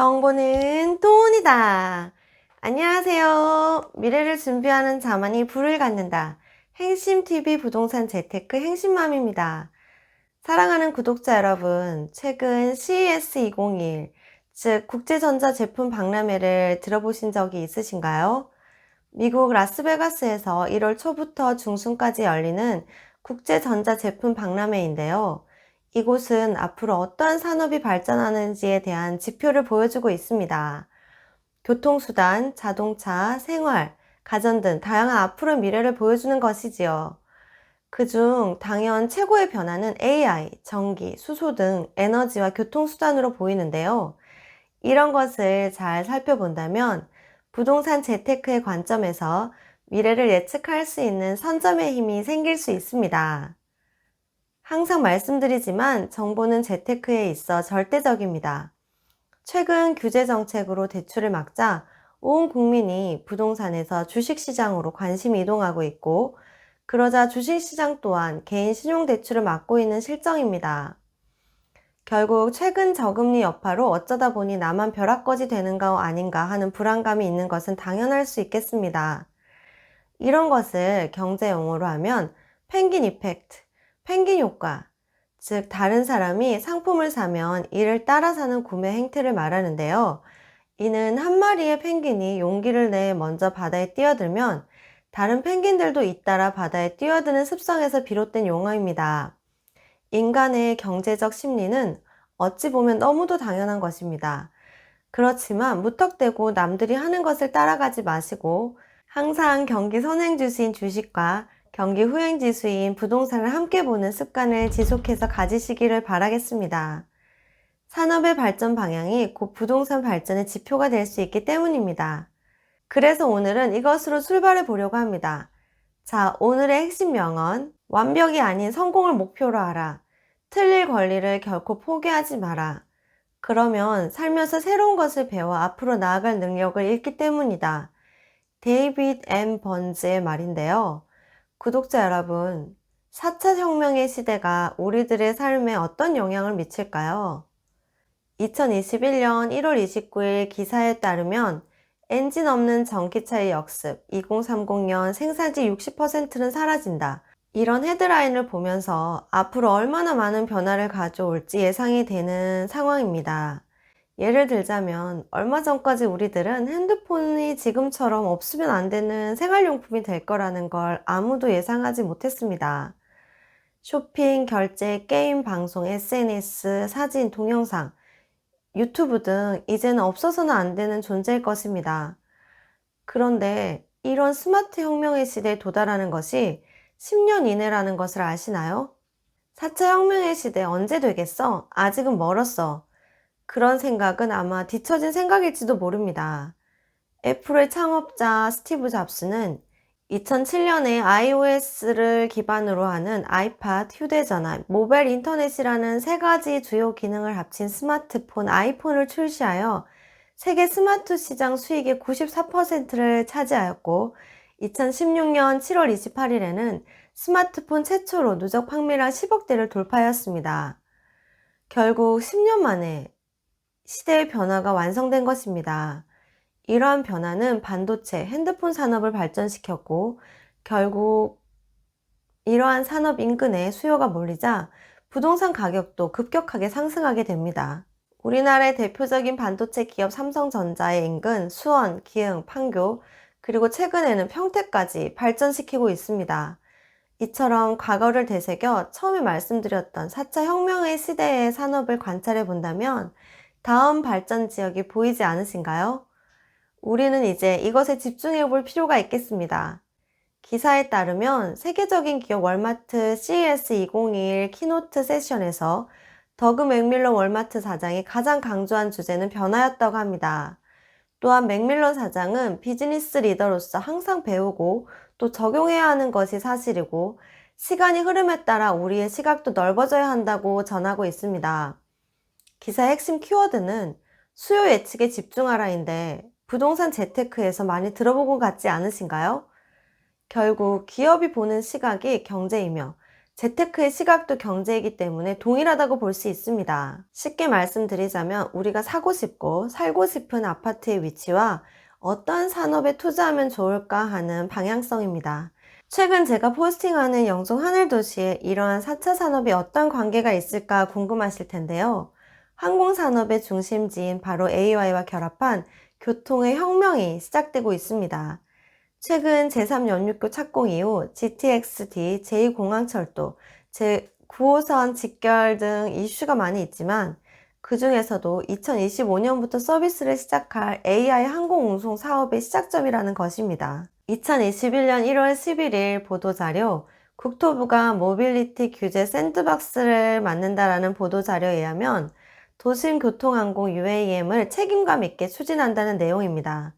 정보는 돈이다. 안녕하세요. 미래를 준비하는 자만이 불을 갖는다. 행심TV 부동산 재테크 행심맘입니다. 사랑하는 구독자 여러분, 최근 CES 2021, 즉 국제전자제품 박람회를 들어보신 적이 있으신가요? 미국 라스베가스에서 1월 초부터 중순까지 열리는 국제전자제품 박람회인데요. 이곳은 앞으로 어떠한 산업이 발전하는지에 대한 지표를 보여주고 있습니다. 교통수단, 자동차, 생활, 가전 등 다양한 앞으로의 미래를 보여주는 것이지요. 그중 당연 최고의 변화는 AI, 전기, 수소 등 에너지와 교통수단으로 보이는데요. 이런 것을 잘 살펴본다면 부동산 재테크의 관점에서 미래를 예측할 수 있는 선점의 힘이 생길 수 있습니다. 항상 말씀드리지만 정보는 재테크에 있어 절대적입니다. 최근 규제 정책으로 대출을 막자 온 국민이 부동산에서 주식시장으로 관심이 이동하고 있고, 그러자 주식시장 또한 개인 신용대출을 막고 있는 실정입니다. 결국 최근 저금리 여파로 어쩌다 보니 나만 벼락거지 되는 거 아닌가 하는 불안감이 있는 것은 당연할 수 있겠습니다. 이런 것을 경제 용어로 하면 펭귄 이펙트, 펭귄 효과, 즉 다른 사람이 상품을 사면 이를 따라 사는 구매 행태를 말하는데요. 이는 한 마리의 펭귄이 용기를 내 먼저 바다에 뛰어들면 다른 펭귄들도 잇따라 바다에 뛰어드는 습성에서 비롯된 용어입니다. 인간의 경제적 심리는 어찌 보면 너무도 당연한 것입니다. 그렇지만 무턱대고 남들이 하는 것을 따라가지 마시고 항상 경기 선행지수인 주식과 경기 후행지수인 부동산을 함께 보는 습관을 지속해서 가지시기를 바라겠습니다. 산업의 발전 방향이 곧 부동산 발전의 지표가 될 수 있기 때문입니다. 그래서 오늘은 이것으로 출발해 보려고 합니다. 자, 오늘의 핵심 명언. 완벽이 아닌 성공을 목표로 하라. 틀릴 권리를 결코 포기하지 마라. 그러면 살면서 새로운 것을 배워 앞으로 나아갈 능력을 잃기 때문이다. 데이빗 M. 번즈의 말인데요. 구독자 여러분, 4차 혁명의 시대가 우리들의 삶에 어떤 영향을 미칠까요? 2021년 1월 29일 기사에 따르면 엔진 없는 전기차의 역습, 2030년 생산지 60%는 사라진다. 이런 헤드라인을 보면서 앞으로 얼마나 많은 변화를 가져올지 예상이 되는 상황입니다. 예를 들자면 얼마 전까지 우리들은 핸드폰이 지금처럼 없으면 안 되는 생활용품이 될 거라는 걸 아무도 예상하지 못했습니다. 쇼핑, 결제, 게임, 방송, SNS, 사진, 동영상, 유튜브 등 이제는 없어서는 안 되는 존재일 것입니다. 그런데 이런 스마트 혁명의 시대에 도달하는 것이 10년 이내라는 것을 아시나요? 4차 혁명의 시대 언제 되겠어? 아직은 멀었어. 그런 생각은 아마 뒤처진 생각일지도 모릅니다. 애플의 창업자 스티브 잡스는 2007년에 iOS를 기반으로 하는 아이팟, 휴대전화, 모바일 인터넷이라는 세 가지 주요 기능을 합친 스마트폰 아이폰을 출시하여 세계 스마트 시장 수익의 94%를 차지하였고, 2016년 7월 28일에는 스마트폰 최초로 누적 판매량 10억 대를 돌파하였습니다. 결국 10년 만에 시대의 변화가 완성된 것입니다. 이러한 변화는 반도체, 핸드폰 산업을 발전시켰고, 결국 이러한 산업 인근에 수요가 몰리자 부동산 가격도 급격하게 상승하게 됩니다. 우리나라의 대표적인 반도체 기업 삼성전자의 인근 수원, 기흥, 판교, 그리고 최근에는 평택까지 발전시키고 있습니다. 이처럼 과거를 되새겨 처음에 말씀드렸던 4차 혁명의 시대의 산업을 관찰해 본다면 다음 발전 지역이 보이지 않으신가요? 우리는 이제 이것에 집중해 볼 필요가 있겠습니다. 기사에 따르면 세계적인 기업 월마트 CES 2021 키노트 세션에서 더그 맥밀런 월마트 사장이 가장 강조한 주제는 변화였다고 합니다. 또한 맥밀런 사장은 비즈니스 리더로서 항상 배우고 또 적용해야 하는 것이 사실이고, 시간이 흐름에 따라 우리의 시각도 넓어져야 한다고 전하고 있습니다. 기사의 핵심 키워드는 수요 예측에 집중하라인데 부동산 재테크에서 많이 들어본 것 같지 않으신가요? 결국 기업이 보는 시각이 경제이며 재테크의 시각도 경제이기 때문에 동일하다고 볼 수 있습니다. 쉽게 말씀드리자면 우리가 사고 싶고 살고 싶은 아파트의 위치와 어떤 산업에 투자하면 좋을까 하는 방향성입니다. 최근 제가 포스팅하는 영종 하늘도시에 이러한 4차 산업이 어떤 관계가 있을까 궁금하실 텐데요. 항공산업의 중심지인 바로 AI와 결합한 교통의 혁명이 시작되고 있습니다. 최근 제3연륙교 착공 이후 GTX-D, 제2공항철도, 제9호선 직결 등 이슈가 많이 있지만 그 중에서도 2025년부터 서비스를 시작할 AI 항공운송 사업의 시작점이라는 것입니다. 2021년 1월 11일 보도자료 국토부가 모빌리티 규제 샌드박스를 만든다라는 보도자료에 의하면 도심교통항공 UAM을 책임감 있게 추진한다는 내용입니다.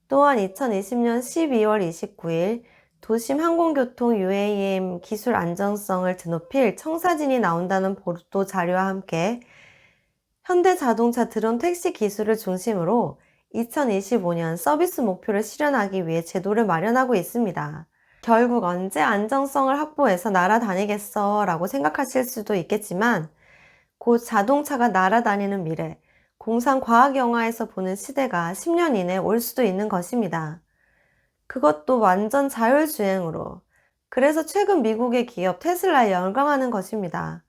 또한 2020년 12월 29일 도심항공교통 UAM 기술 안정성을 드높일 청사진이 나온다는 보도 자료와 함께 현대자동차 드론 택시 기술을 중심으로 2025년 서비스 목표를 실현하기 위해 제도를 마련하고 있습니다. 결국 언제 안정성을 확보해서 날아다니겠어 라고 생각하실 수도 있겠지만 곧 자동차가 날아다니는 미래, 공상 과학 영화에서 보는 시대가 10년 이내에 올 수도 있는 것입니다. 그것도 완전 자율주행으로. 그래서 최근 미국의 기업 테슬라에 열광하는 것입니다.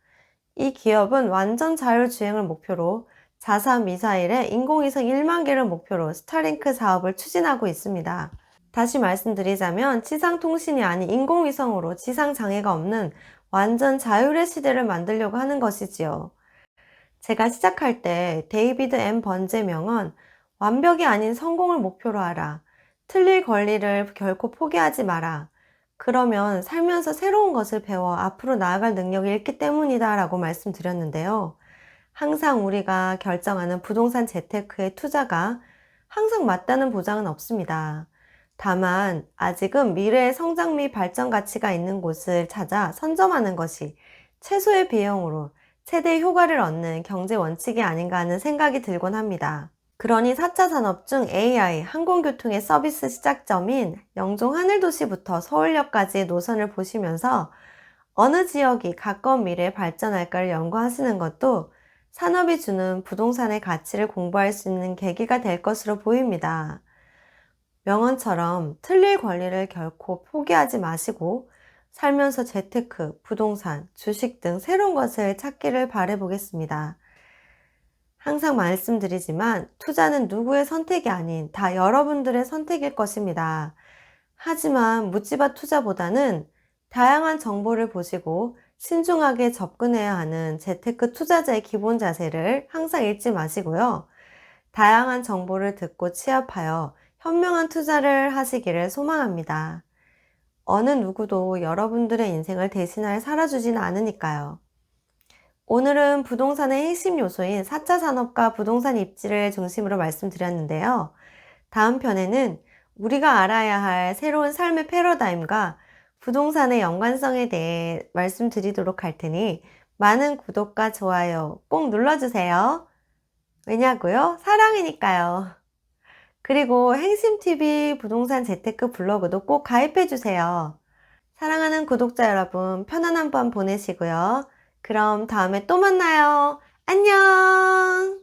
이 기업은 완전 자율주행을 목표로 자산 미사일에 인공위성 1만 개를 목표로 스타링크 사업을 추진하고 있습니다. 다시 말씀드리자면 지상통신이 아닌 인공위성으로 지상장애가 없는 완전 자율의 시대를 만들려고 하는 것이지요. 제가 시작할 때 데이비드 M. 번제 명언, 완벽이 아닌 성공을 목표로 하라. 틀릴 권리를 결코 포기하지 마라. 그러면 살면서 새로운 것을 배워 앞으로 나아갈 능력이 있기 때문이다 라고 말씀드렸는데요. 항상 우리가 결정하는 부동산 재테크의 투자가 항상 맞다는 보장은 없습니다. 다만 아직은 미래의 성장 및 발전 가치가 있는 곳을 찾아 선점하는 것이 최소의 비용으로 최대의 효과를 얻는 경제 원칙이 아닌가 하는 생각이 들곤 합니다. 그러니 4차 산업 중 AI, 항공교통의 서비스 시작점인 영종 하늘도시부터 서울역까지의 노선을 보시면서 어느 지역이 가까운 미래에 발전할까를 연구하시는 것도 산업이 주는 부동산의 가치를 공부할 수 있는 계기가 될 것으로 보입니다. 명언처럼 틀릴 권리를 결코 포기하지 마시고 살면서 재테크, 부동산, 주식 등 새로운 것을 찾기를 바라보겠습니다. 항상 말씀드리지만 투자는 누구의 선택이 아닌 다 여러분들의 선택일 것입니다. 하지만 묻지마 투자보다는 다양한 정보를 보시고 신중하게 접근해야 하는 재테크 투자자의 기본 자세를 항상 잊지 마시고요. 다양한 정보를 듣고 취합하여 현명한 투자를 하시기를 소망합니다. 어느 누구도 여러분들의 인생을 대신하여 살아주지는 않으니까요. 오늘은 부동산의 핵심 요소인 4차 산업과 부동산 입지를 중심으로 말씀드렸는데요. 다음 편에는 우리가 알아야 할 새로운 삶의 패러다임과 부동산의 연관성에 대해 말씀드리도록 할 테니 많은 구독과 좋아요 꼭 눌러주세요. 왜냐고요? 사랑이니까요. 그리고 행심TV 부동산 재테크 블로그도 꼭 가입해주세요. 사랑하는 구독자 여러분, 편안한 밤 보내시고요. 그럼 다음에 또 만나요. 안녕!